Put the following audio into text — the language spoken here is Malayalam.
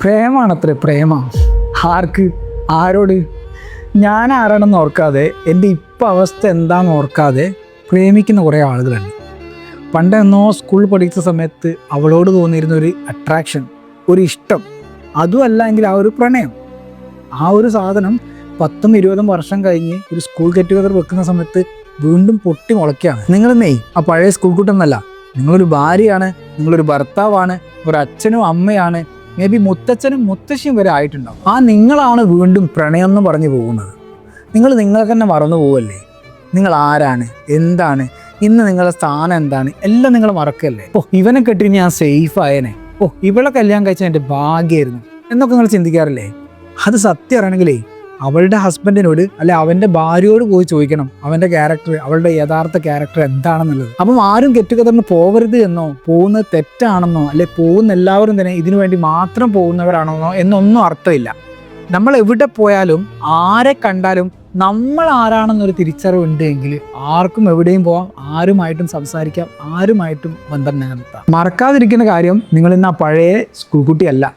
പ്രേമാണത്രേ പ്രേമം. ആർക്ക്? ആരോട്? ഞാൻ ആരാണെന്ന് ഓർക്കാതെ എൻ്റെ ഇപ്പം അവസ്ഥ എന്താണെന്ന് ഓർക്കാതെ പ്രേമിക്കുന്ന കുറേ ആളുകളുണ്ട്. പണ്ടെന്നോ സ്കൂളിൽ പഠിച്ച സമയത്ത് അവളോട് തോന്നിയിരുന്ന ഒരു അട്രാക്ഷൻ, ഒരു ഇഷ്ടം, അതുമല്ല എങ്കിൽ ആ ഒരു പ്രണയം, ആ ഒരു സാധനം 10-20 വർഷം കഴിഞ്ഞ് ഒരു സ്കൂൾ ഗെറ്റ് ടുഗദർ വെക്കുന്ന സമയത്ത് വീണ്ടും പൊട്ടി മുളയ്ക്കുകയാണ്. നിങ്ങളെന്നേ ആ പഴയ സ്കൂൾ കുട്ടൊന്നല്ല. നിങ്ങളൊരു ഭാര്യയാണ്, നിങ്ങളൊരു ഭർത്താവാണ്, ഒരു അച്ഛനും അമ്മയാണ്, മേ ബി മുത്തച്ഛനും മുത്തശ്ശിയും വരെ ആയിട്ടുണ്ടാവും. ആ നിങ്ങളാണ് വീണ്ടും പ്രണയം എന്ന് പറഞ്ഞു പോകുന്നത്. നിങ്ങൾ തന്നെ മറന്നു പോവല്ലേ? നിങ്ങൾ ആരാണ്, എന്താണ്, ഇന്ന് നിങ്ങളുടെ സ്ഥാനം എന്താണ്, എല്ലാം നിങ്ങൾ മറക്കല്ലേ? ഇവനെ കെട്ടി ഞാൻ സേഫ് ആയേനെ, ഇവളെ കല്യാണം കഴിച്ചാൽ എൻ്റെ ഭാഗ്യമായിരുന്നു എന്നൊക്കെ നിങ്ങൾ ചിന്തിക്കാറില്ലേ? അത് സത്യം അറിയണമെങ്കിലേ അവളുടെ ഹസ്ബൻഡിനോട് അല്ലെ അവൻ്റെ ഭാര്യയോട് പോയി ചോദിക്കണം അവൻ്റെ ക്യാരക്ടർ, അവളുടെ യഥാർത്ഥ ക്യാരക്ടർ എന്താണെന്നുള്ളത്. അപ്പം ആരും ഗെറ്റ് ടുഗദറിന് പോകരുത് എന്നോ പോകുന്നത് തെറ്റാണെന്നോ അല്ലെ പോകുന്ന എല്ലാവരും തന്നെ ഇതിനു വേണ്ടി മാത്രം പോകുന്നവരാണെന്നോ എന്നൊന്നും അർത്ഥമില്ല. നമ്മൾ എവിടെ പോയാലും ആരെ കണ്ടാലും നമ്മൾ ആരാണെന്നൊരു തിരിച്ചറിവുണ്ട് എങ്കിൽ ആർക്കും എവിടെയും പോവാം, ആരുമായിട്ടും സംസാരിക്കാം, ആരുമായിട്ടും ബന്ധം നിലനിർത്താം. മറക്കാതിരിക്കുന്ന കാര്യം, നിങ്ങൾ ഇന്ന് ആ പഴയ സ്കൂൾ കുട്ടിയല്ല.